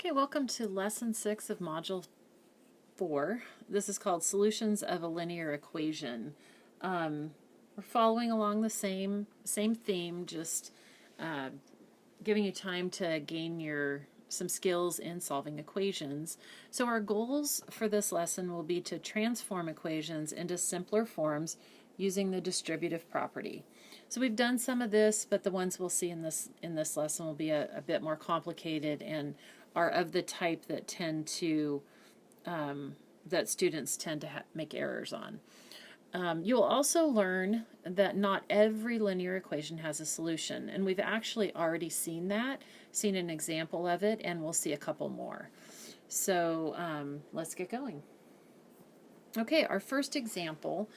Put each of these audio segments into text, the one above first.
Okay, welcome to Lesson 6 of Module 4. This is called Solutions of a Linear Equation. We're following along the same theme, just giving you time to gain some skills in solving equations. So our goals for this lesson will be to transform equations into simpler forms using the distributive property. So we've done some of this, but the ones we'll see in this lesson will be a bit more complicated and are of the type that tend to that students tend to make errors on. You'll also learn that not every linear equation has a solution, and we've actually already seen an example of it, and we'll see a couple more. So let's get going. Okay, our first example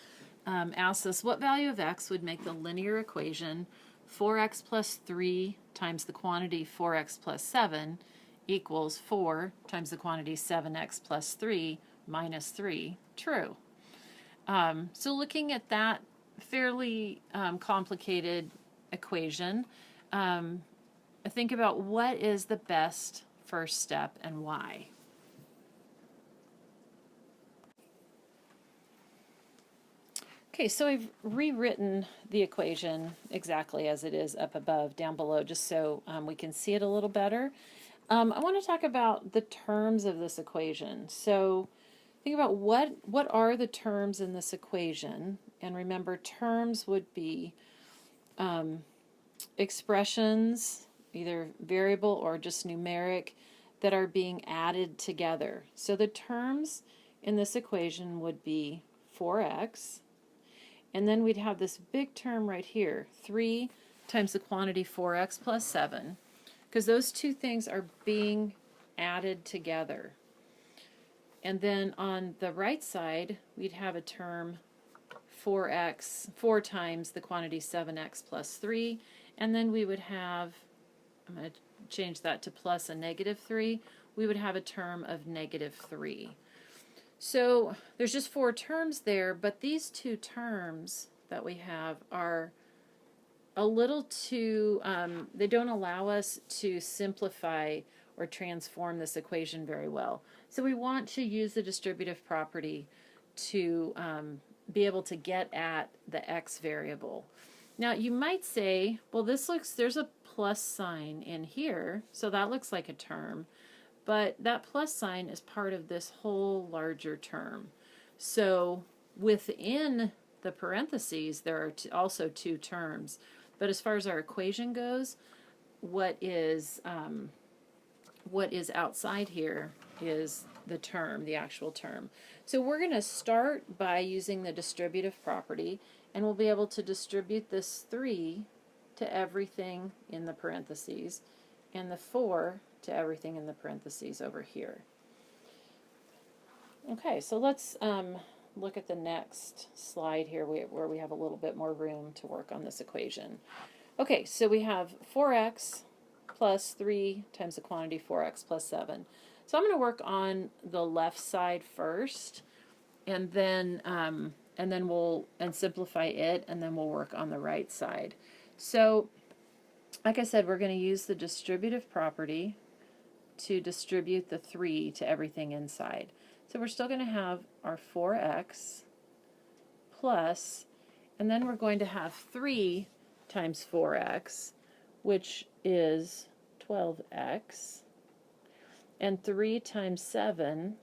asks us what value of x would make the linear equation 4x plus 3 times the quantity 4x plus 7 equals 4 times the quantity 7x plus 3 minus 3 true. So looking at that fairly complicated equation, think about what is the best first step and why. Okay, so I've rewritten the equation exactly as it is up above, down below, just so we can see it a little better. I want to talk about the terms of this equation. So think about what are the terms in this equation, and remember terms would be expressions, either variable or just numeric, that are being added together. So the terms in this equation would be 4x, and then we'd have this big term right here, 3 times the quantity 4x plus 7, because those two things are being added together. And then on the right side, we'd have a term 4 times the quantity 7x plus 3, and then we would have, I'm going to change that to plus a negative 3, we would have a term of negative 3. So there's just 4 terms there, but these two terms that we have are a little too, they don't allow us to simplify or transform this equation very well. So we want to use the distributive property to be able to get at the x variable. Now you might say, well, there's a plus sign in here, so that looks like a term. But that plus sign is part of this whole larger term. So within the parentheses, there are also 2 terms. But as far as our equation goes, what is outside here is the term, the actual term. So we're going to start by using the distributive property, and we'll be able to distribute this 3 to everything in the parentheses, and the 4 to everything in the parentheses over here. Okay, so let's look at the next slide here where we have a little bit more room to work on this equation. Okay, so we have 4x plus 3 times the quantity 4x plus 7. So I'm going to work on the left side first, and then we'll simplify it, and then we'll work on the right side. So like I said, we're going to use the distributive property to distribute the 3 to everything inside. So we're still going to have our 4x plus, and then we're going to have 3 times 4x, which is 12x, and 3 times 7,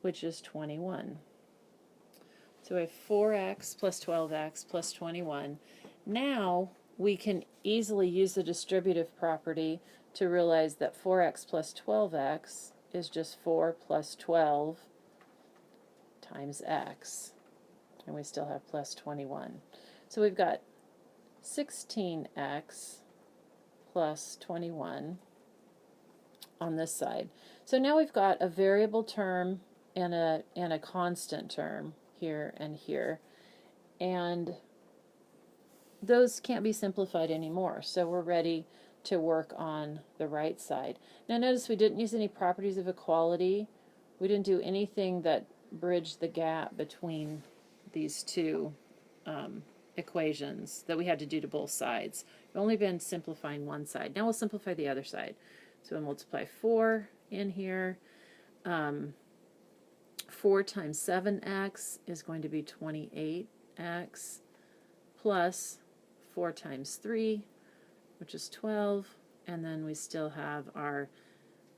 which is 21. So we have 4x plus 12x plus 21. Now we can easily use the distributive property to realize that 4x plus 12x is just 4 plus 12 times x, and we still have plus 21. So we've got 16x plus 21 on this side. So now we've got a variable term and a constant term here and here, and those can't be simplified anymore, so we're ready to work on the right side. Now notice we didn't use any properties of equality. We didn't do anything that bridged the gap between these two equations that we had to do to both sides. We've only been simplifying one side. Now we'll simplify the other side. So I multiply 4 in here. 4 times 7x is going to be 28x plus 4 times 3, which is 12, and then we still have our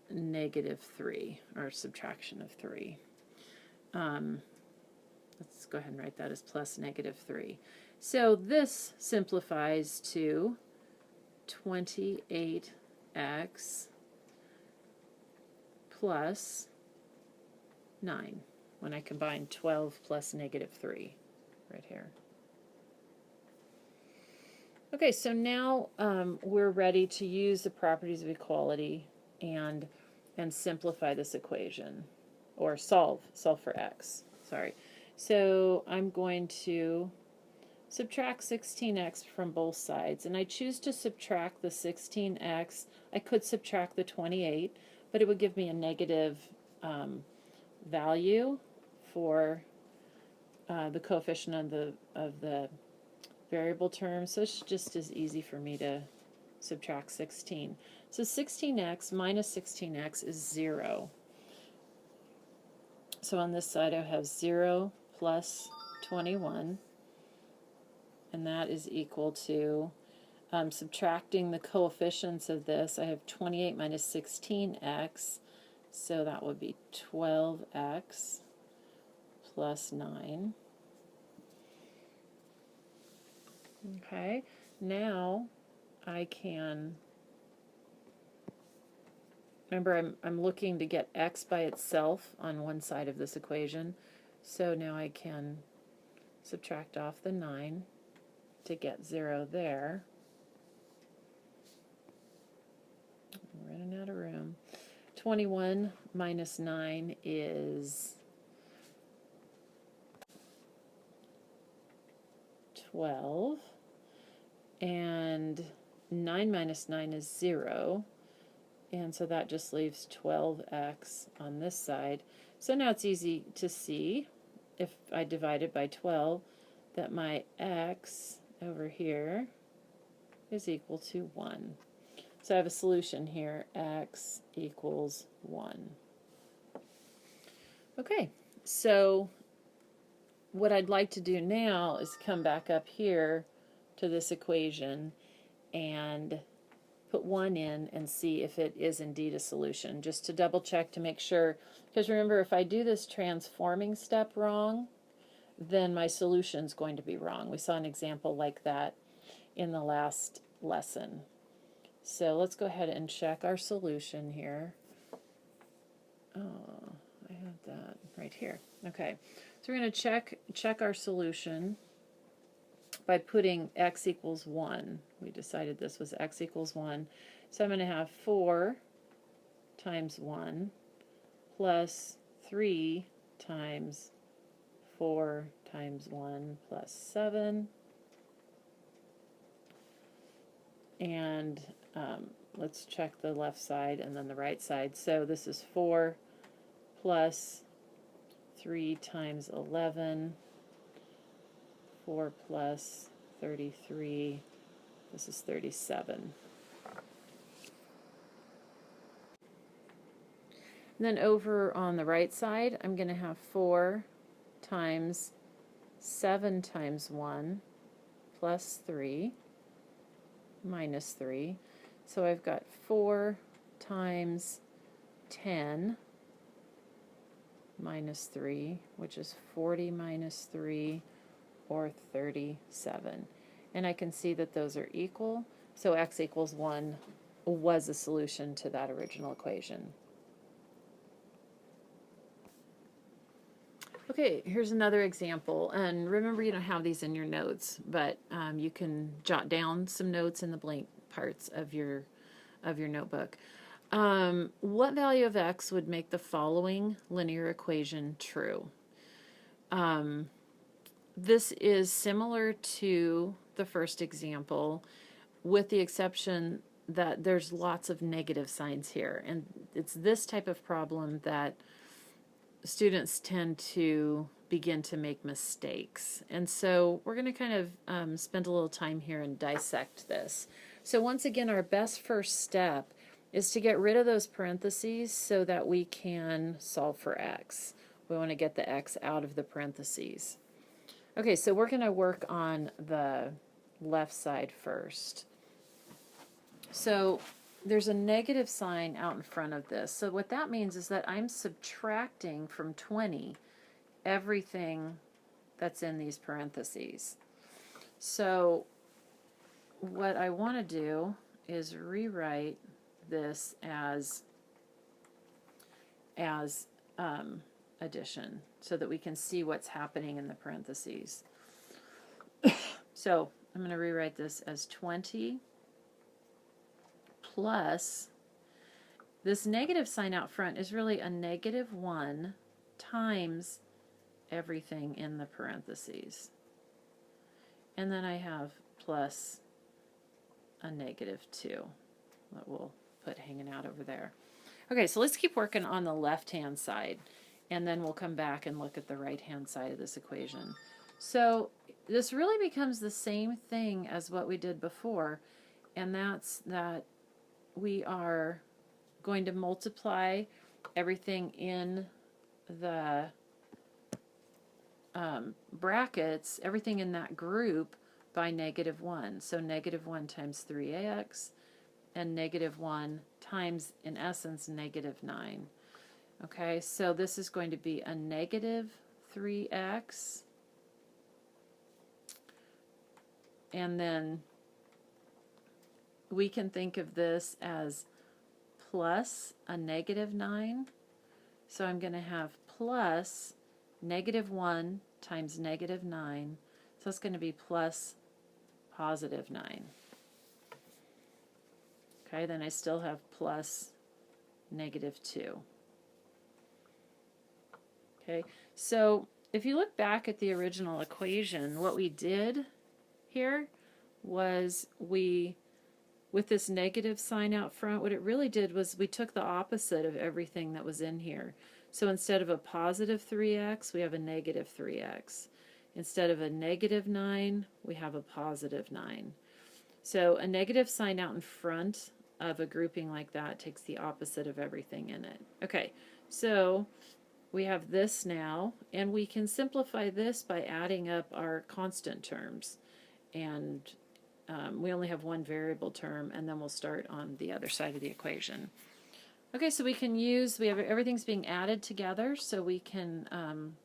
negative 3, or subtraction of 3. Let's go ahead and write that as plus negative 3. So this simplifies to 28x plus 9 when I combine 12 plus negative 3 right here. Okay, so now we're ready to use the properties of equality and simplify this equation, or solve for x. Sorry. So I'm going to subtract 16x from both sides, and I choose to subtract the 16x. I could subtract the 28, but it would give me a negative value for the coefficient of the variable term, so it's just as easy for me to subtract 16. So 16x minus 16x is 0. So on this side I have 0 plus 21, and that is equal to, subtracting the coefficients of this, I have 28 minus 16x, so that would be 12x plus 9. Okay, now I can, remember I'm looking to get x by itself on one side of this equation, so now I can subtract off the 9 to get 0 there. I'm running out of room. 21 minus 9 is 12, and 9 minus 9 is 0, and so that just leaves 12x on this side. So now it's easy to see, if I divide it by 12, that my x over here is equal to 1. So I have a solution here, x equals 1. Okay, so what I'd like to do now is come back up here to this equation and put 1 in and see if it is indeed a solution, just to double check to make sure, because remember, if I do this transforming step wrong, then my solution is going to be wrong. We saw an example like that in the last lesson. So let's go ahead and check our solution here. Oh, I have that right here. Okay, so we're going to check our solution by putting x equals 1. We decided this was x equals 1. So I'm going to have 4 times 1 plus 3 times 4 times 1 plus 7. And let's check the left side and then the right side. So this is 4 plus 3 times 11, 4 plus 33, this is 37. And then over on the right side, I'm going to have 4 times 7 times 1 plus 3 minus 3. So I've got 4 times 10 minus 3, which is 40 minus 3, or 37. And I can see that those are equal, so x equals 1 was a solution to that original equation. Okay, here's another example, and remember you don't have these in your notes, but you can jot down some notes in the blank parts of your notebook. What value of x would make the following linear equation true? This is similar to the first example, with the exception that there's lots of negative signs here, and it's this type of problem that students tend to begin to make mistakes. And so we're going to kind of spend a little time here and dissect this. So once again, our best first step is to get rid of those parentheses so that we can solve for x. We want to get the x out of the parentheses. Okay, so we're going to work on the left side first. So there's a negative sign out in front of this. So what that means is that I'm subtracting from 20 everything that's in these parentheses. So what I want to do is rewrite this as addition so that we can see what's happening in the parentheses. So I'm going to rewrite this as 20 plus, this negative sign out front is really a negative 1 times everything in the parentheses. And then I have plus a negative 2 that we'll put hanging out over there. Okay, so let's keep working on the left-hand side, and then we'll come back and look at the right-hand side of this equation. So this really becomes the same thing as what we did before, and that's that we are going to multiply everything in the brackets, everything in that group, by negative 1. So negative 1 times 3ax, and negative 1 times, in essence, negative 9. Okay, so this is going to be a negative 3x, and then we can think of this as plus a negative 9. So I'm going to have plus negative 1 times negative 9. So it's going to be plus positive 9. Okay, then I still have plus negative 2. Okay, so if you look back at the original equation, what we did here was with this negative sign out front, what it really did was we took the opposite of everything that was in here. So instead of a positive 3x, we have a negative 3x. Instead of a negative 9, we have a positive 9. So a negative sign out in front of a grouping like that takes the opposite of everything in it. Okay, so we have this now, and we can simplify this by adding up our constant terms. And we only have one variable term, and then we'll start on the other side of the equation. Okay, so we have everything's being added together, so we can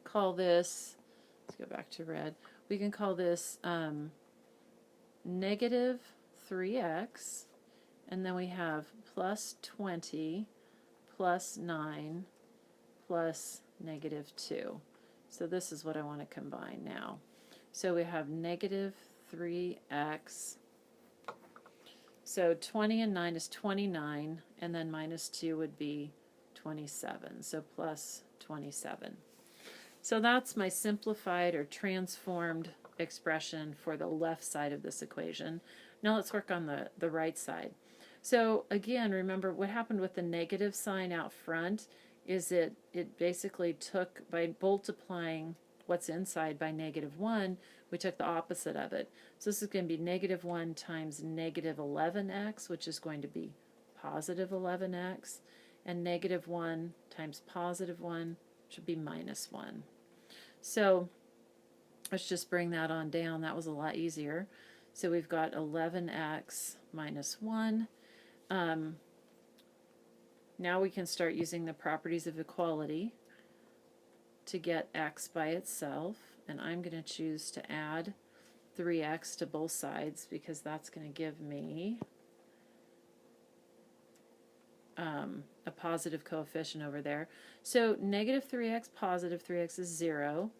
call this, let's go back to red, we can call this negative 3x, and then we have plus 20 plus 9 plus negative 2. So this is what I want to combine now. So we have negative 3x. So 20 and 9 is 29, and then minus 2 would be 27. So plus 27. So that's my simplified or transformed expression for the left side of this equation. Now let's work on the right side. So again, remember what happened with the negative sign out front is it basically took, by multiplying what's inside by negative 1, we took the opposite of it. So this is going to be negative 1 times negative 11x, which is going to be positive 11x, and negative 1 times positive 1 should be minus 1. So let's just bring that on down. That was a lot easier. So we've got 11x minus 1. Now we can start using the properties of equality to get x by itself, and I'm going to choose to add 3x to both sides because that's going to give me a positive coefficient over there. So negative 3x, positive 3x is 0,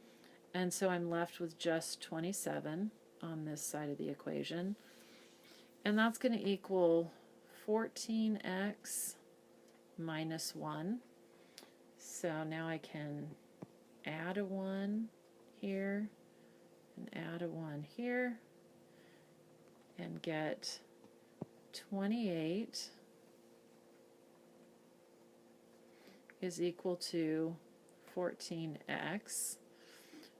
and so I'm left with just 27 on this side of the equation, and that's going to equal 14x minus 1. So now I can add a 1 here and add a 1 here and get 28 is equal to 14x.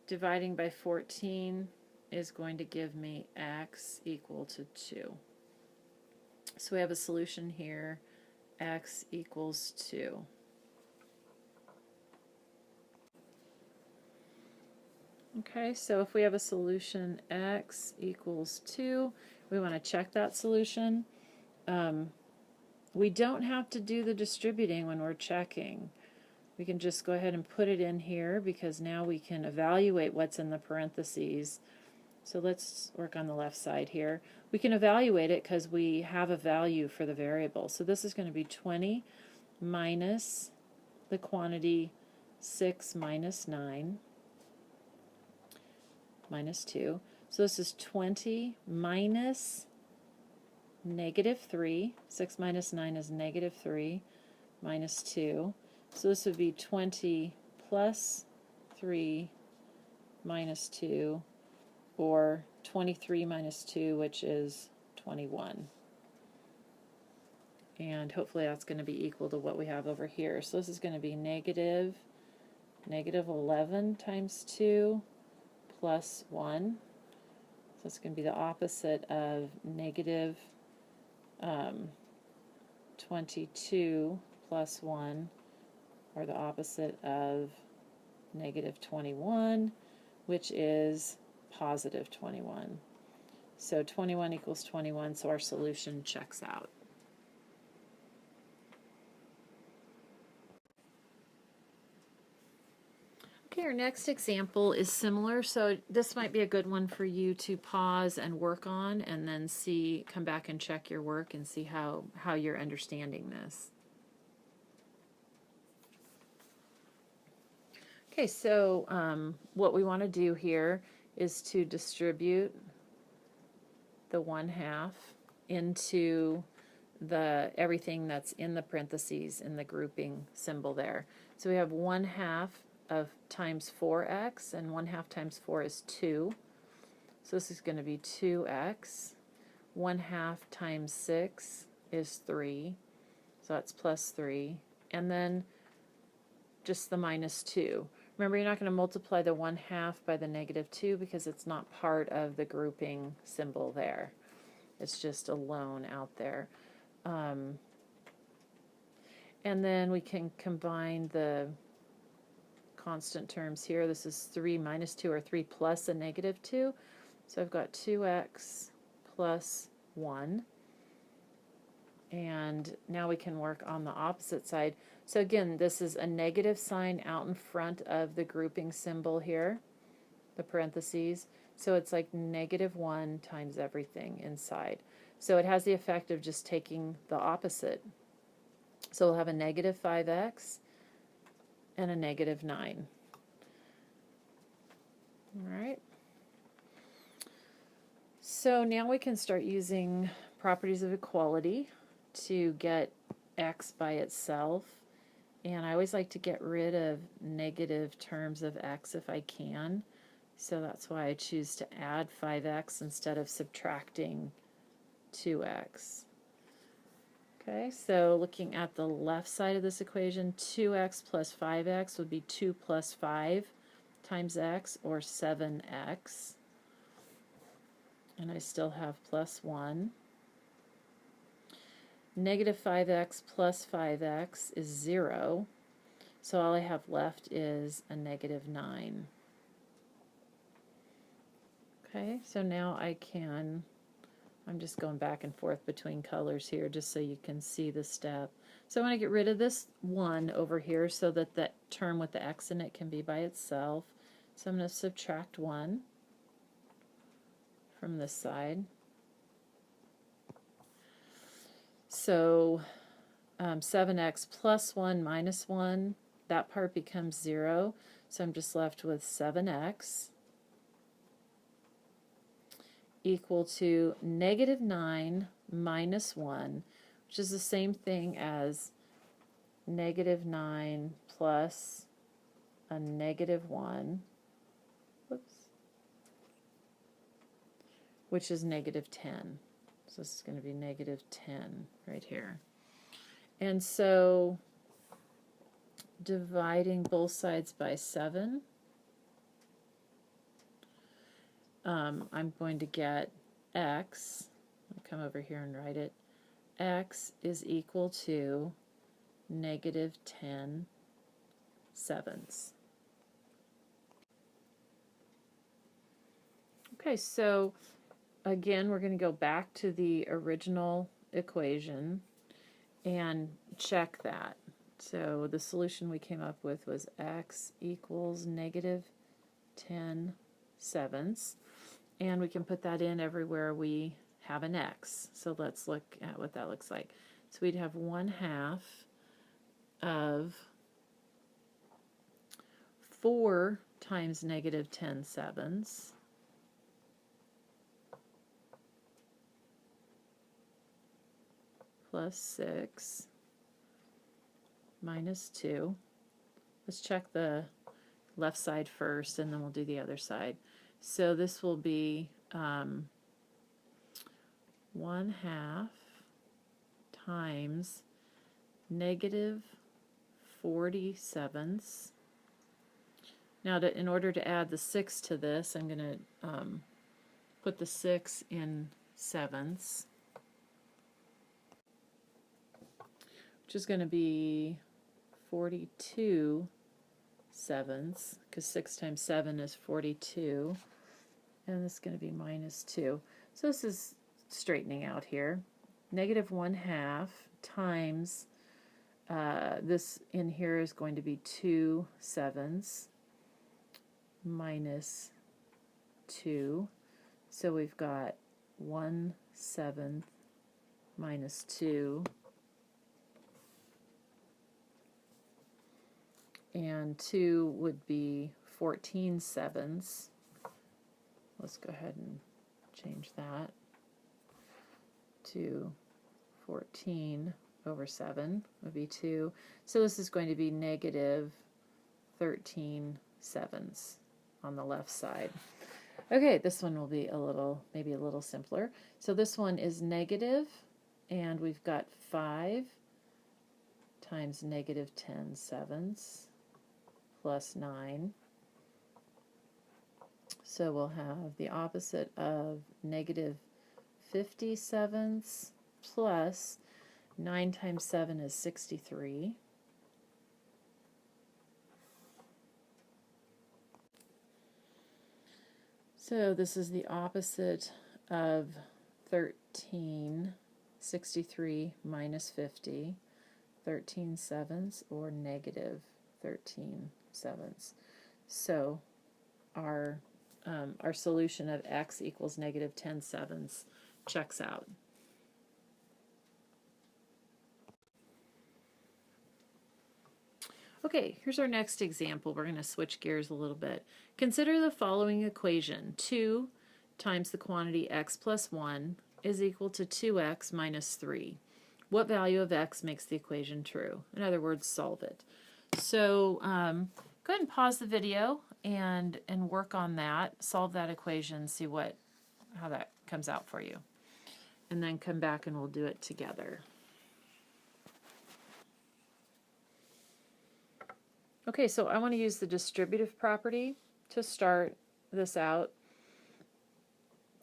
Dividing by 14 is going to give me x equal to 2. So we have a solution here, x equals 2. Okay, so if we have a solution x equals 2, we want to check that solution. We don't have to do the distributing when we're checking. We can just go ahead and put it in here because now we can evaluate what's in the parentheses. So let's work on the left side here. We can evaluate it because we have a value for the variable. So this is going to be 20 minus the quantity 6 minus 9 minus 2. So this is 20 minus negative 3. 6 minus 9 is negative 3 minus 2. So this would be 20 plus 3 minus 2, or 23 minus 2, which is 21. And hopefully that's going to be equal to what we have over here. So this is going to be negative 11 times 2 plus 1. So it's going to be the opposite of negative 22 plus 1, or the opposite of negative 21, which is positive 21. So 21 equals 21, so our solution checks out. Okay, our next example is similar, so this might be a good one for you to pause and work on, and then come back and check your work and see how you're understanding this. Okay, so what we want to do here is to distribute the 1/2 into everything that's in the parentheses in the grouping symbol there. So we have 1/2 of times 4x, and 1/2 times 4 is 2. So this is going to be 2x. 1/2 times 6 is 3. So that's plus 3. And then just the minus 2. Remember, you're not going to multiply the 1/2 by the negative 2 because it's not part of the grouping symbol there. It's just alone out there. And then we can combine the constant terms here. This is 3 minus 2, or 3 plus a negative 2. So I've got 2x plus 1. And now we can work on the opposite side. So again, this is a negative sign out in front of the grouping symbol here, the parentheses. So it's like negative 1 times everything inside. So it has the effect of just taking the opposite. So we'll have a negative 5x and a negative 9. All right. So now we can start using properties of equality to get x by itself. And I always like to get rid of negative terms of x if I can. So that's why I choose to add 5x instead of subtracting 2x. Okay, so looking at the left side of this equation, 2x plus 5x would be 2 plus 5 times x, or 7x. And I still have plus 1. Negative 5x plus 5x is 0. So all I have left is a negative 9. Okay, so now I'm just going back and forth between colors here just so you can see the step. So I want to get rid of this 1 over here so that that term with the x in it can be by itself. So I'm going to subtract 1 from this side. So 7x plus 1 minus 1, that part becomes 0. So I'm just left with 7x equal to negative 9 minus 1, which is the same thing as negative 9 plus a negative 1, whoops, which is negative 10. So this is going to be negative 10 right here. And so dividing both sides by 7, I'm going to get x, I'll come over here and write it, x is equal to negative 10 sevenths. Okay, so again, we're going to go back to the original equation and check that. So the solution we came up with was x equals negative 10 sevenths. And we can put that in everywhere we have an x. So let's look at what that looks like. So we'd have 1/2 of 4 times negative 10 sevenths plus 6 minus 2. Let's check the left side first, and then we'll do the other side. So this will be 1/2 times negative 40 sevenths. Now, in order to add the 6 to this, I'm going to put the 6 in sevenths, which is going to be 42 sevenths, because 6 times 7 is 42, and this is going to be minus 2. So this is straightening out here. Negative 1/2 times this in here is going to be 2 sevenths minus 2. So we've got 1/7 minus 2. And 2 would be 14 sevenths. Let's go ahead and change that to 14 over 7 would be 2. So this is going to be negative 13 sevenths on the left side. Okay, this one will be maybe a little simpler. So this one is negative, and we've got 5 times negative 10 sevenths plus 9. So we'll have the opposite of negative 50 sevenths plus 9 times 7 is 63. So this is the opposite of 13, 63 minus 50, 13 sevenths, or negative 13 sevenths. So our solution of x equals negative 10 sevenths checks out. Okay, here's our next example. We're going to switch gears a little bit. Consider the following equation. 2 times the quantity x plus 1 is equal to 2x minus 3. What value of x makes the equation true? In other words, solve it. So go ahead and pause the video and work on that. Solve that equation, see how that comes out for you. And then come back and we'll do it together. Okay, so I want to use the distributive property to start this out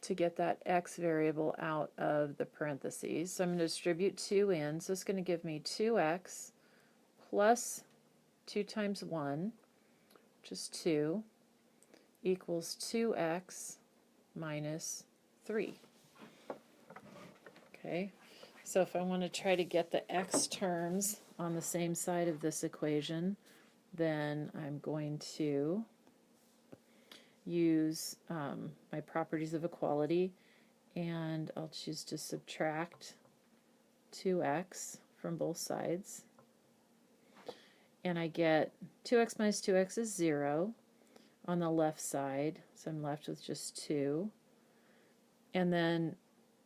to get that x variable out of the parentheses. So I'm going to distribute 2 in. So it's going to give me 2x plus 2 times 1, which is 2, equals 2x minus 3. Okay, so if I want to try to get the x terms on the same side of this equation, then I'm going to use my properties of equality, and I'll choose to subtract 2x from both sides. And I get 2x minus 2x is 0 on the left side, so I'm left with just 2. And then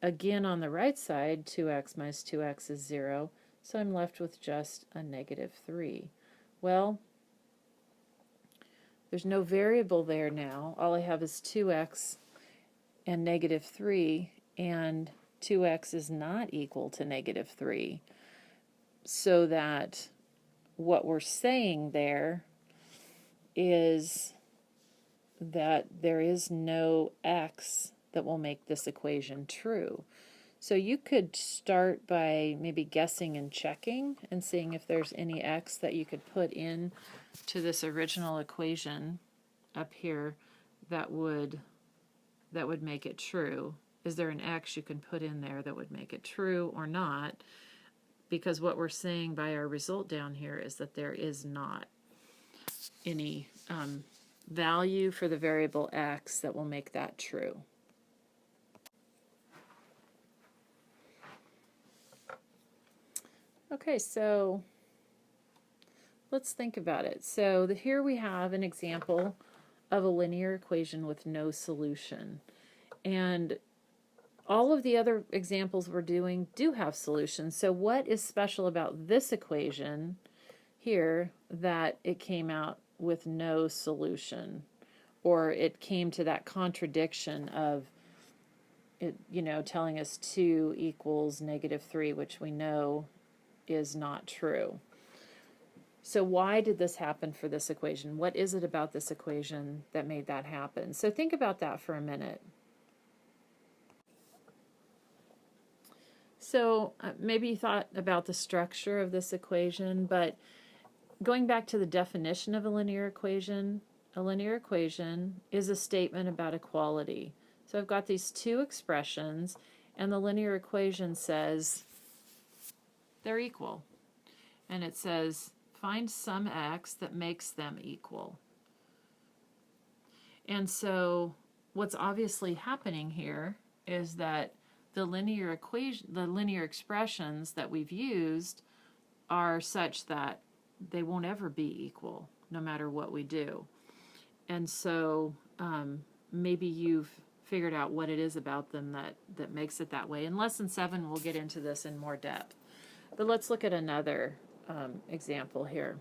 again on the right side, 2x minus 2x is 0, so I'm left with just a negative 3. Well, there's no variable there now. All I have is 2x and negative 3, and 2x is not equal to negative 3. So that what we're saying there is that there is no x that will make this equation true. So you could start by maybe guessing and checking and seeing if there's any x that you could put in to this original equation up here that would make it true. Is there an x you can put in there that would make it true or not? Because what we're saying by our result down here is that there is not any value for the variable x that will make that true. Okay, so let's think about it. So here we have an example of a linear equation with no solution. And all of the other examples we're doing do have solutions. So what is special about this equation here that it came out with no solution? Or it came to that contradiction of it, telling us 2 equals -3, which we know is not true. So why did this happen for this equation? What is it about this equation that made that happen? So think about that for a minute. So maybe you thought about the structure of this equation, but going back to the definition of a linear equation is a statement about equality. So I've got these two expressions, and the linear equation says they're equal. And it says, find some x that makes them equal. And so what's obviously happening here is that the linear expressions that we've used are such that they won't ever be equal, no matter what we do. And so maybe you've figured out what it is about them that makes it that way. In Lesson 7, we'll get into this in more depth. But let's look at another example here.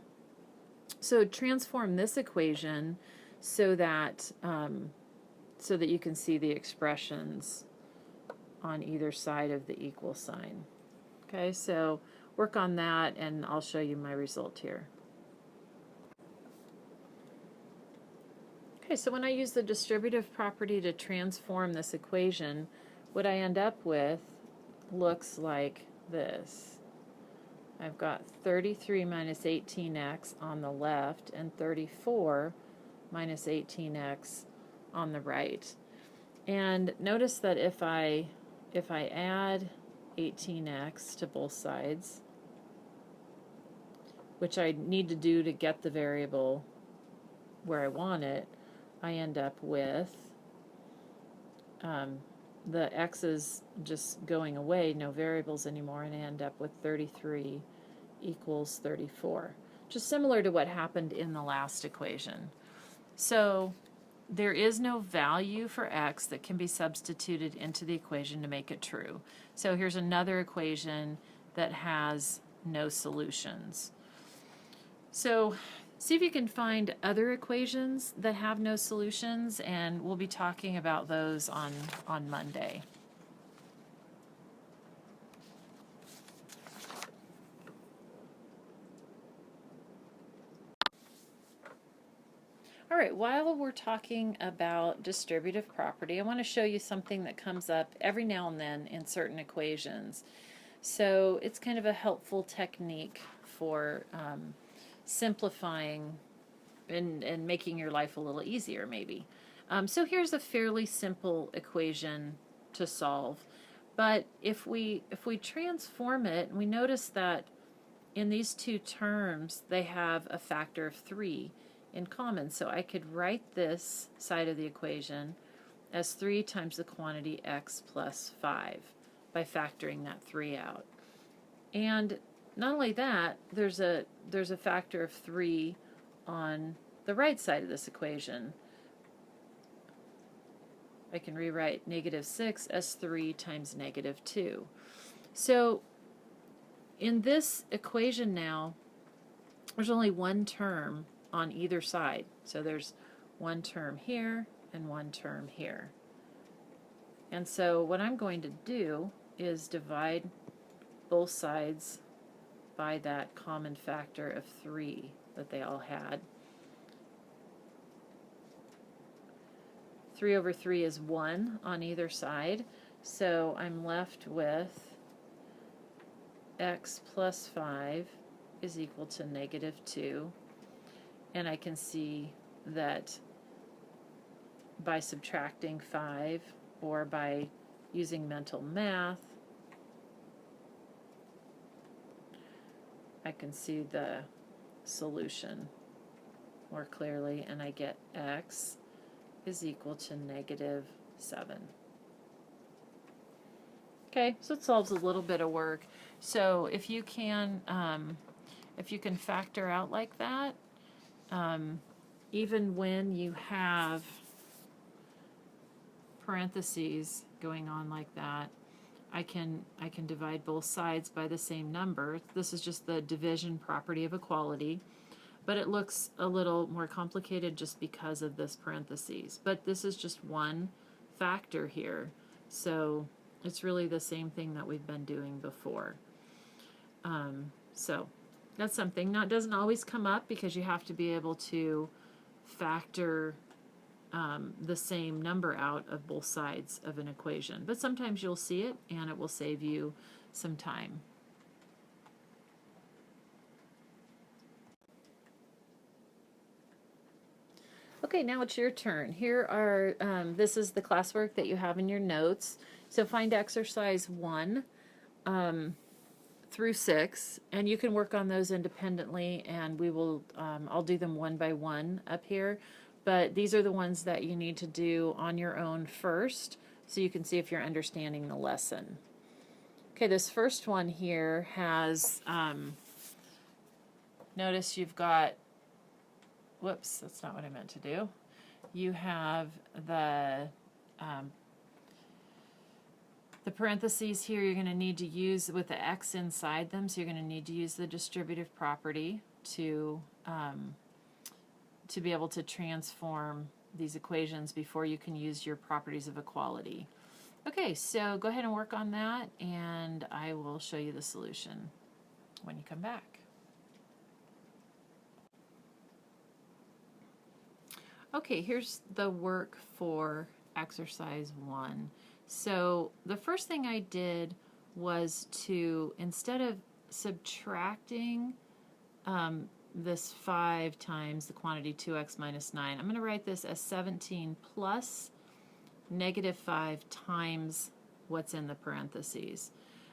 So transform this equation so that you can see the expressions on either side of the equal sign. Okay, so work on that and I'll show you my result here. Okay, so when I use the distributive property to transform this equation, what I end up with looks like this. I've got 33 minus 18x on the left and 34 minus 18x on the right. And notice that if I add 18x to both sides, which I need to do to get the variable where I want it, I end up with the x's just going away, no variables anymore, and I end up with 33 equals 34. Just similar to what happened in the last equation. So there is no value for x that can be substituted into the equation to make it true. So here's another equation that has no solutions. So see if you can find other equations that have no solutions, and we'll be talking about those on Monday. All right, while we're talking about distributive property, I want to show you something that comes up every now and then in certain equations. So it's kind of a helpful technique for simplifying and making your life a little easier, maybe. So here's a fairly simple equation to solve. But if we transform it, we notice that in these two terms, they have a factor of 3 in common. So I could write this side of the equation as 3 times the quantity x plus 5 by factoring that 3 out. And not only that, there's a factor of 3 on the right side of this equation. I can rewrite -6 as 3 times -2. So in this equation now, there's only one term on either side. So there's one term here and one term here. And so what I'm going to do is divide both sides by that common factor of 3 that they all had. 3 over 3 is 1 on either side. So I'm left with x plus 5 is equal to -2. And I can see that by subtracting 5 or by using mental math, I can see the solution more clearly, and I get x is equal to -7. Okay, so it solves a little bit of work. So if you can factor out like that, even when you have parentheses going on like that, I can divide both sides by the same number. This is just the division property of equality, but it looks a little more complicated just because of this parentheses. But this is just one factor here, so it's really the same thing that we've been doing before. So that's something. Now, it doesn't always come up because you have to be able to factor the same number out of both sides of an equation. But sometimes you'll see it, and it will save you some time. Okay, now it's your turn. Here are, this is the classwork that you have in your notes. So find exercise 1 through 6, and you can work on those independently, and we will, I'll do them one by one up here. But these are the ones that you need to do on your own first, so you can see if you're understanding the lesson. Okay, this first one here has, notice you've got, whoops, that's not what I meant to do. You have the parentheses here you're going to need to use with the x inside them, so you're going to need to use the distributive property to be able to transform these equations before you can use your properties of equality. Okay, so go ahead and work on that, and I will show you the solution when you come back. Okay, here's the work for exercise 1. So the first thing I did was to, instead of subtracting this 5 times the quantity 2x minus 9, I'm going to write this as 17 plus -5 times what's in the parentheses.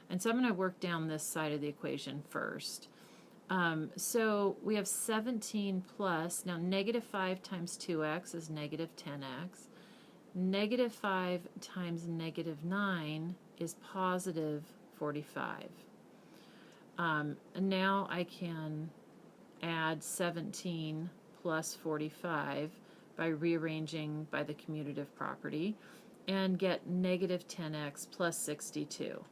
And so I'm going to work down this side of the equation first. So we have 17 plus, now -5 times 2x is -10x. -5 times -9 is +45. And now I can add 17 plus 45 by rearranging by the commutative property and get -10x plus 62.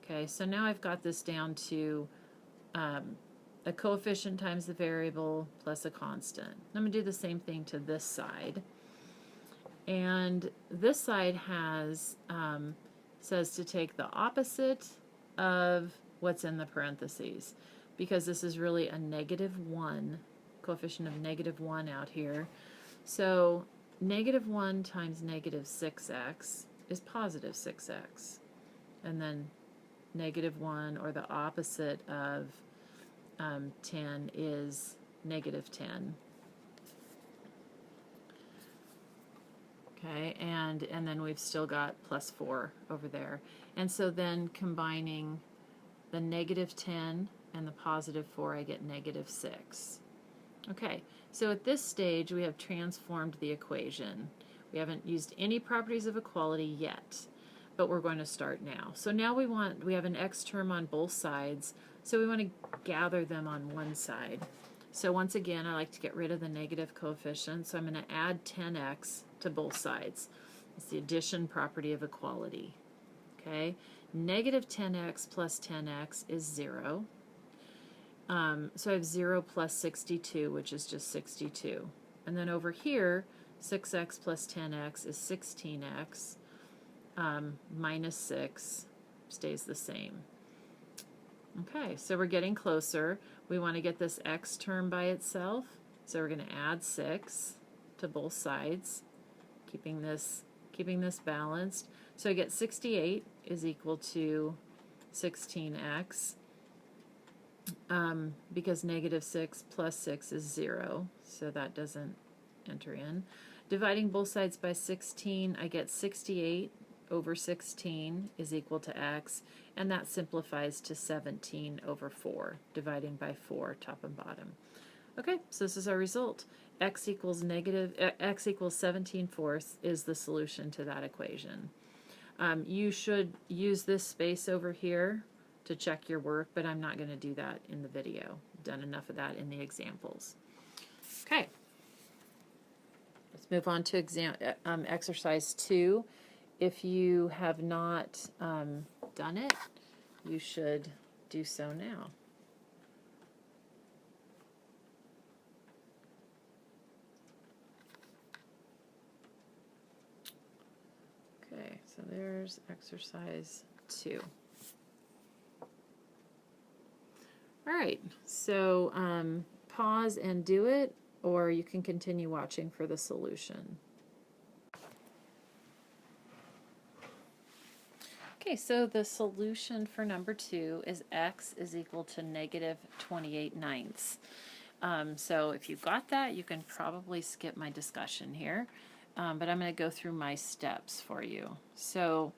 Okay, so now I've got this down to a coefficient times the variable plus a constant. I'm going to do the same thing to this side. And this side has says to take the opposite of what's in the parentheses, because this is really a -1, coefficient of -1 out here. So -1 times -6x is +6x. And then -1, or the opposite of 10, is -10. Okay, and then we've still got +4 over there. And so then combining the -10 and the +4, I get -6. Okay, so at this stage we have transformed the equation. We haven't used any properties of equality yet, but we're going to start now. So now we have an x term on both sides, so we want to gather them on one side. So once again, I like to get rid of the negative coefficient, so I'm going to add 10x to both sides. It's the addition property of equality. Okay, -10x plus 10x is 0. So I have 0 plus 62, which is just 62. And then over here, 6x plus 10x is 16x. Minus 6 stays the same. Okay, so we're getting closer. We want to get this x term by itself, so we're going to add 6 to both sides, keeping this balanced. So I get 68 is equal to 16x, because negative 6 plus 6 is 0, so that doesn't enter in. Dividing both sides by 16, I get 68 over 16 is equal to x, and that simplifies to 17 over 4, dividing by 4, top and bottom. Okay, so this is our result. X equals 17/4 is the solution to that equation. You should use this space over here to check your work, but I'm not going to do that in the video. I've done enough of that in the examples. Okay, let's move on to exercise 2. If you have not done it, you should do so now. Okay, so there's exercise 2. All right, so pause and do it, or you can continue watching for the solution. Okay, so the solution for number 2 is x is equal to negative 28/9. So if you got that, you can probably skip my discussion here, but I'm going to go through my steps for you. So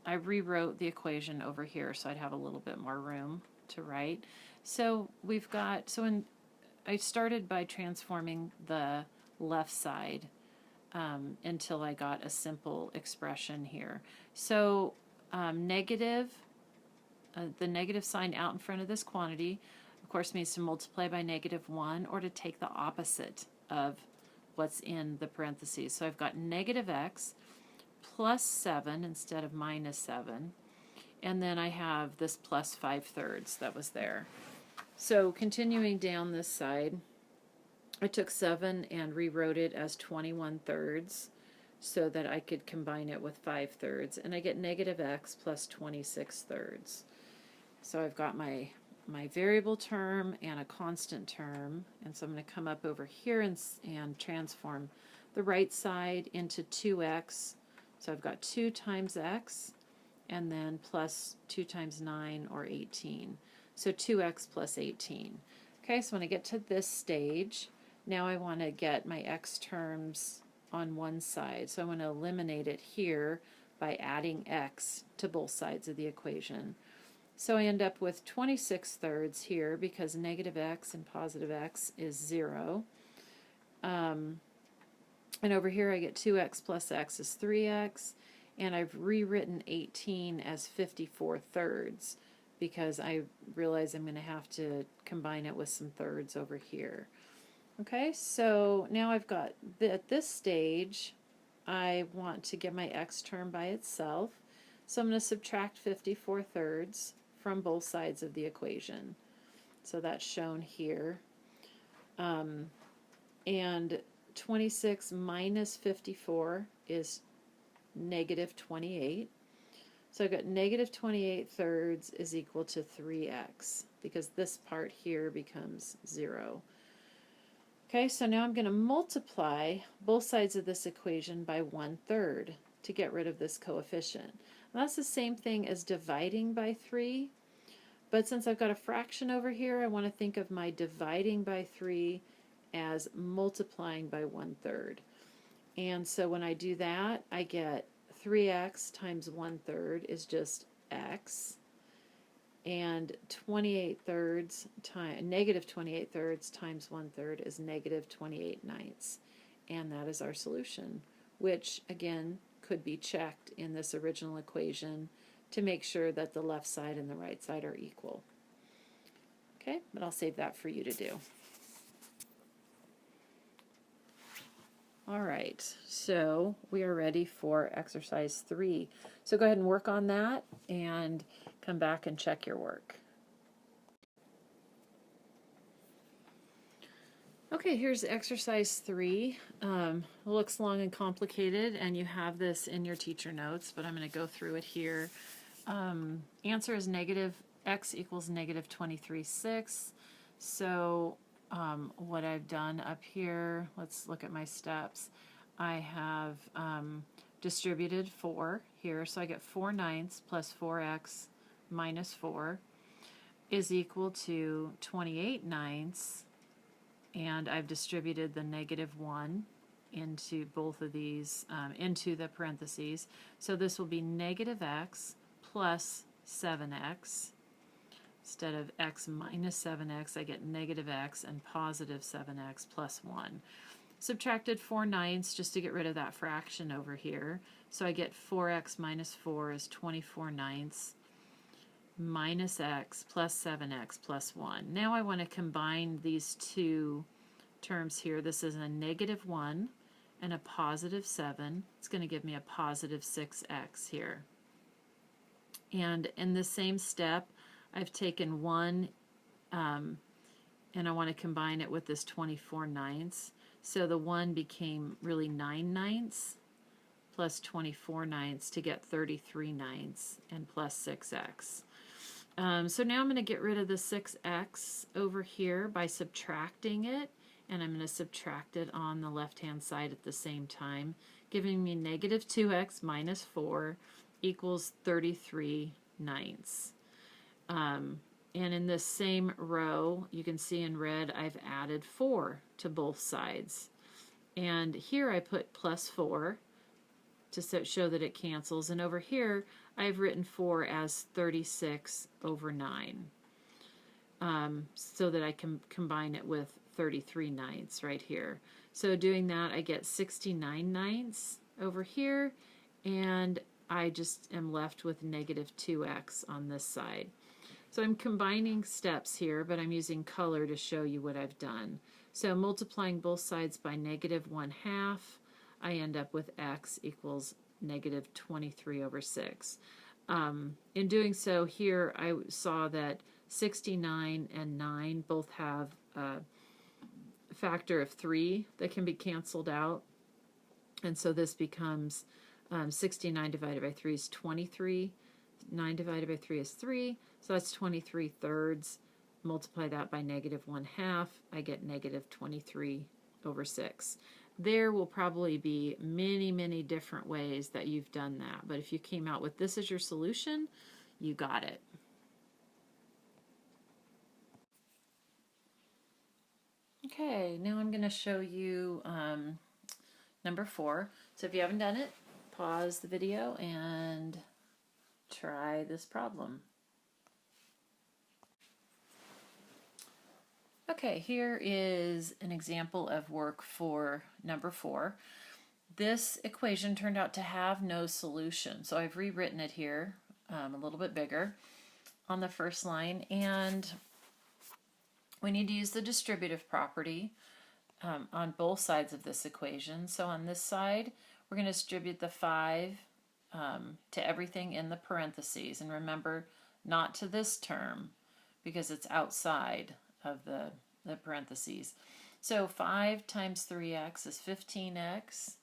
I rewrote the equation over here so I'd have a little bit more room to write. So we've got, I started by transforming the left side until I got a simple expression here. So the negative sign out in front of this quantity, of course, means to multiply by -1 or to take the opposite of what's in the parentheses. So I've got negative x plus 7 instead of -7, and then I have this plus 5/3 that was there. So continuing down this side, I took 7 and rewrote it as 21/3 so that I could combine it with 5/3, and I get negative x plus 26/3. So I've got my variable term and a constant term, and so I'm going to come up over here and transform the right side into 2x. So I've got 2 times x, and then plus 2 times 9, or 18. So 2x plus 18. Okay, so when I get to this stage, now I want to get my x terms on one side. So I want to eliminate it here by adding x to both sides of the equation. So I end up with 26/3 here because negative x and positive x is 0. And over here I get 2x plus x is 3x, and I've rewritten 18 as 54/3 because I realize I'm going to have to combine it with some thirds over here. Okay, so now I've got, at this stage, I want to get my x term by itself. So I'm going to subtract 54/3 from both sides of the equation. So that's shown here. And 26 minus 54 is negative 28. So I've got negative 28/3 is equal to 3x, because this part here becomes 0. Okay, so now I'm going to multiply both sides of this equation by 1/3 to get rid of this coefficient. And that's the same thing as dividing by 3, but since I've got a fraction over here, I want to think of my dividing by 3 as multiplying by 1/3. And so when I do that, I get 3x times 1/3 is just x, and 28/3 times negative 28/3 times 1/3 is negative 28/9, and that is our solution, which again could be checked in this original equation to make sure that the left side and the right side are equal. Okay, but I'll save that for you to do. All right, so we are ready for exercise 3. So go ahead and work on that and come back and check your work. Okay, here's exercise 3. It looks long and complicated, and you have this in your teacher notes, but I'm going to go through it here. Answer is x equals negative 23/6. So what I've done up here, let's look at my steps. I have distributed 4 here, so I get 4/9 plus 4x minus 4 is equal to 28/9, and I've distributed the -1 into both of these, into the parentheses. So this will be -x plus 7x. Instead of x minus 7x, I get -x and positive 7x plus 1. Subtracted 4/9 just to get rid of that fraction over here. So I get 4x minus 4 is 24/9 minus x plus 7x plus 1. Now I want to combine these two terms here. This is a -1 and a positive 7. It's going to give me a positive 6x here. And in the same step, I've taken 1 and I want to combine it with this 24/9. So the 1 became really 9/9 plus 24/9 to get 33/9 and plus 6x. So now I'm going to get rid of the 6x over here by subtracting it, and I'm going to subtract it on the left-hand side at the same time, giving me -2x minus 4 equals 33/9. And in this same row, you can see in red, I've added 4 to both sides. And here I put plus 4 to show that it cancels. And over here, I've written 4 as 36/9, so that I can combine it with 33/9 right here. So doing that, I get 69/9 over here, and I just am left with -2x on this side. So I'm combining steps here, but I'm using color to show you what I've done. So multiplying both sides by -1/2, I end up with x equals -23/6. In doing so here, I saw that 69 and 9 both have a factor of 3 that can be canceled out. And so this becomes 69 divided by 3 is 23. 9 divided by 3 is 3. So that's 23/3. Multiply that by -1/2. I get -23/6. There will probably be many, many different ways that you've done that. But if you came out with this as your solution, you got it. Okay, now I'm going to show you number 4. So if you haven't done it, pause the video and try this problem. Okay, here is an example of work for number 4. This equation turned out to have no solution, so I've rewritten it here a little bit bigger on the first line, and we need to use the distributive property on both sides of this equation. So on this side, we're going to distribute the 5 to everything in the parentheses, and remember, not to this term because it's outside of the parentheses. So 5 times 3x is 15x.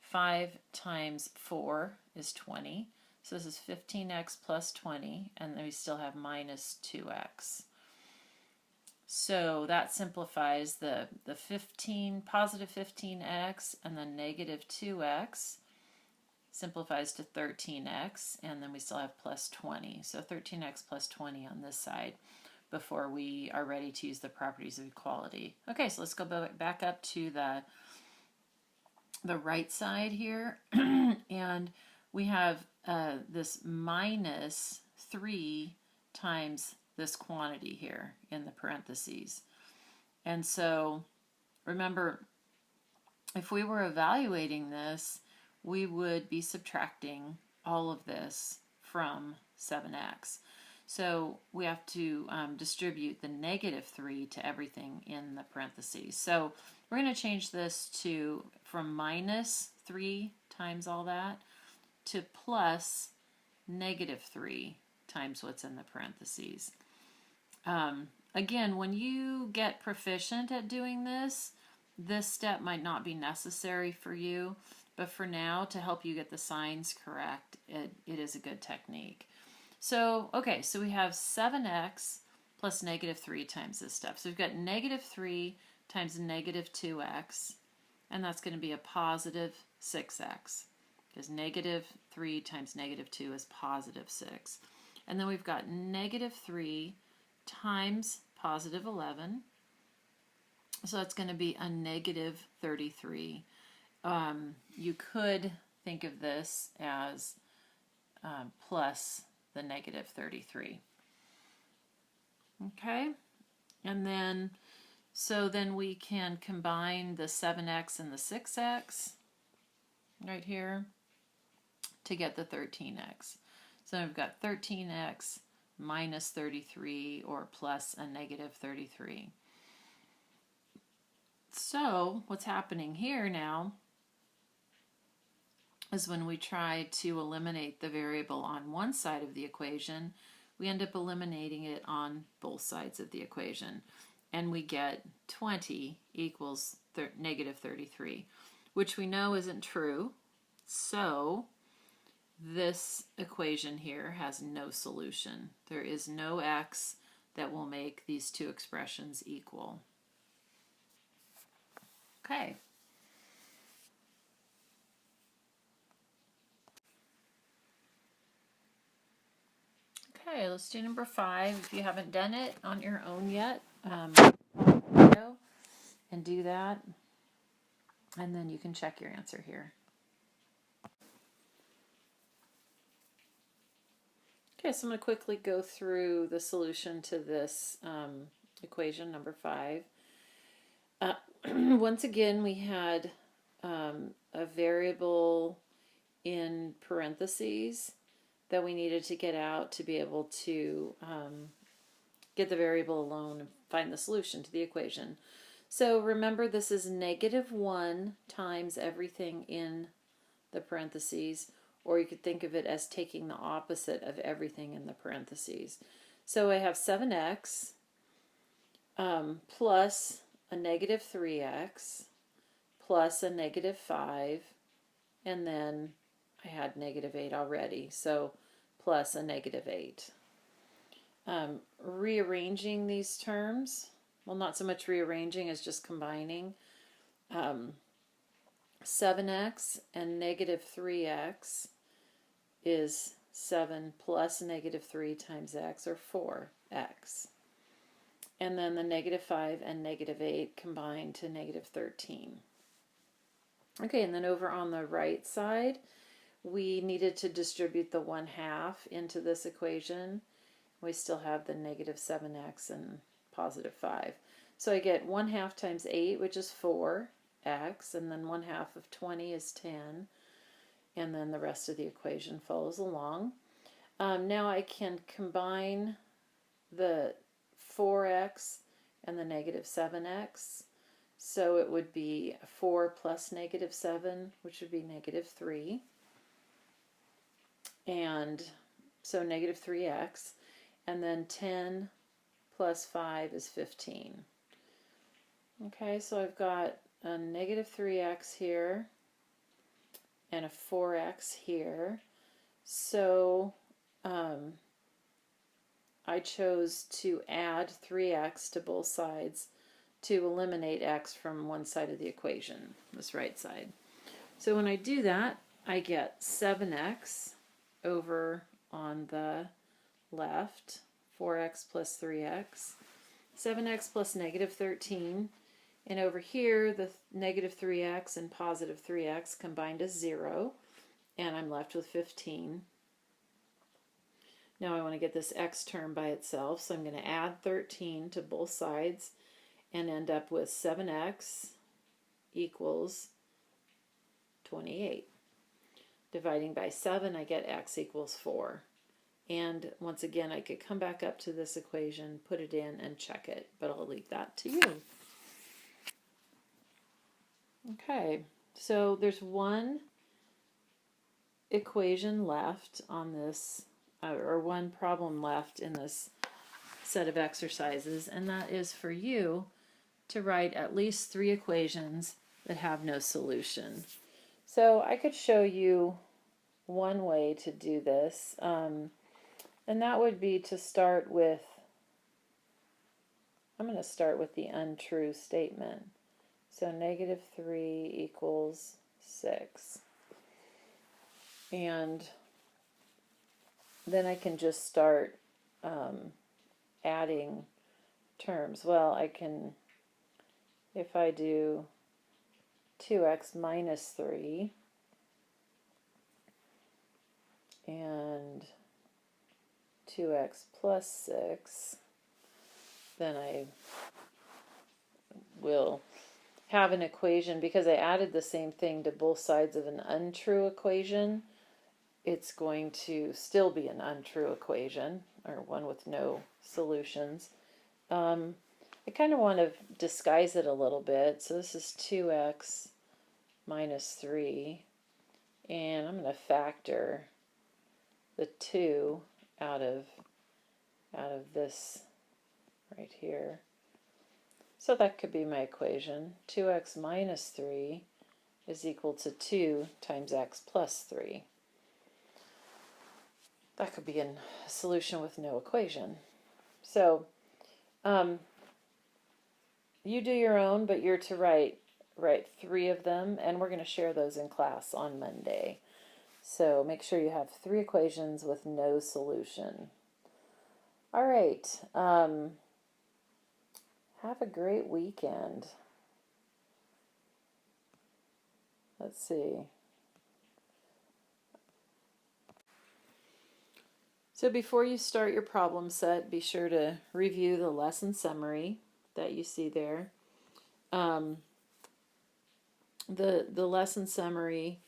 5 times 4 is 20. So this is 15x plus 20, and then we still have minus 2x. So that simplifies the positive 15x and then negative 2x simplifies to 13x, and then we still have plus 20. So 13x plus 20 on this side before we are ready to use the properties of equality. Okay, so let's go back up to the right side here, and we have this minus 3 times this quantity here in the parentheses. And so remember, if we were evaluating this, we would be subtracting all of this from 7x. So we have to distribute the -3 to everything in the parentheses. So we're going to change this from minus 3 times all that to plus -3 times what's in the parentheses. Again, when you get proficient at doing this, this step might not be necessary for you, but for now, to help you get the signs correct, it is a good technique. So, okay, so we have 7x plus -3 times this stuff. So we've got -3 times -2x, and that's going to be a positive 6x. because negative 3 times negative 2 is positive 6. And then we've got negative 3 times positive 11. So that's going to be a negative 33. You could think of this as plus the negative 33. Okay, and then, so then we can combine the 7x and the 6x right here to get the 13x. So we've got 13x minus 33 or plus a negative 33. So what's happening here now is when we try to eliminate the variable on one side of the equation, we end up eliminating it on both sides of the equation. And we get 20 equals negative 33, which we know isn't true. So this equation here has no solution. There is no x that will make these two expressions equal. Okay. Okay, let's do number 5. If you haven't done it on your own yet, go and do that, and then you can check your answer here. Okay, so I'm going to quickly go through the solution to this equation, number 5. Once again, we had a variable in parentheses that we needed to get out to be able to get the variable alone and find the solution to the equation. So remember, this is negative 1 times everything in the parentheses, or you could think of it as taking the opposite of everything in the parentheses. So I have 7x plus a negative 3x plus a negative 5, and then I had negative 8 already, so plus a negative 8. Rearranging these terms, well, not so much rearranging as just combining. 7x and negative 3x is 7 plus negative 3 times x, or 4x. And then the negative 5 and negative 8 combine to negative 13. Okay, and then over on the right side, we needed to distribute the 1/2 into this equation. We still have the negative 7x and positive 5. So I get 1/2 times 8, which is 4x, and then 1/2 of 20 is 10, and then the rest of the equation follows along. Now I can combine the 4x and the negative 7x. So it would be 4 plus negative 7, which would be negative 3. And so negative 3x. And then 10 plus 5 is 15. Okay, so I've got a negative 3x here and a 4x here. So I chose to add 3x to both sides to eliminate x from one side of the equation, this right side. So when I do that, I get 7x over on the left, 4x plus 3x, 7x plus negative 13, and over here the negative 3x and positive 3x combined is 0, and I'm left with 15. Now I want to get this x term by itself, so I'm going to add 13 to both sides and end up with 7x equals 28. Dividing by 7, I get x equals 4. And once again, I could come back up to this equation, put it in, and check it, but I'll leave that to you. Okay, so there's one equation left on this, or one problem left in this set of exercises, and that is for you to write at least 3 equations that have no solution. So I could show you one way to do this, and that would be to start with, I'm going to start with the untrue statement. So negative 3 equals 6. And then I can just start adding terms. Well, I can, if I do 2x minus 3 and 2x plus 6, then I will have an equation, because I added the same thing to both sides of an untrue equation. It's going to still be an untrue equation, or one with no solutions. I kind of want to disguise it a little bit. So this is 2x minus 3, and I'm going to factor the 2 out of this right here. So that could be my equation. 2x minus 3 is equal to 2 times x plus 3. That could be a solution with no equation. So you do your own, but you're to write 3 of them, and we're going to share those in class on Monday. So make sure you have 3 equations with no solution. All right. Have a great weekend. Let's see. So before you start your problem set, be sure to review the lesson summary that you see there. The lesson summary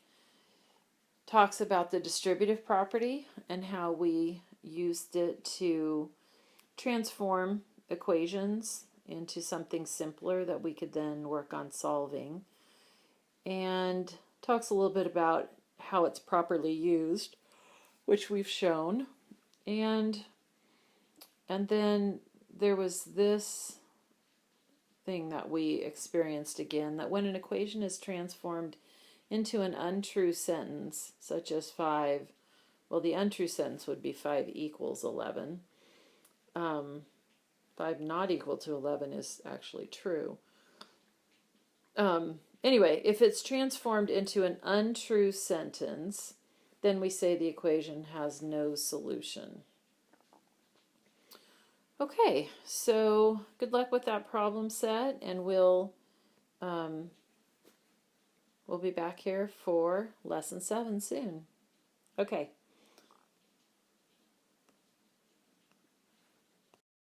talks about the distributive property and how we used it to transform equations into something simpler that we could then work on solving, and talks a little bit about how it's properly used, which we've shown. And then there was this thing that we experienced again, that when an equation is transformed into an untrue sentence, such as 5, well, the untrue sentence would be 5 equals 11. 5 not equal to 11 is actually true. Anyway, if it's transformed into an untrue sentence, then we say the equation has no solution. Okay, so good luck with that problem set, and we'll be back here for lesson 7 soon. Okay.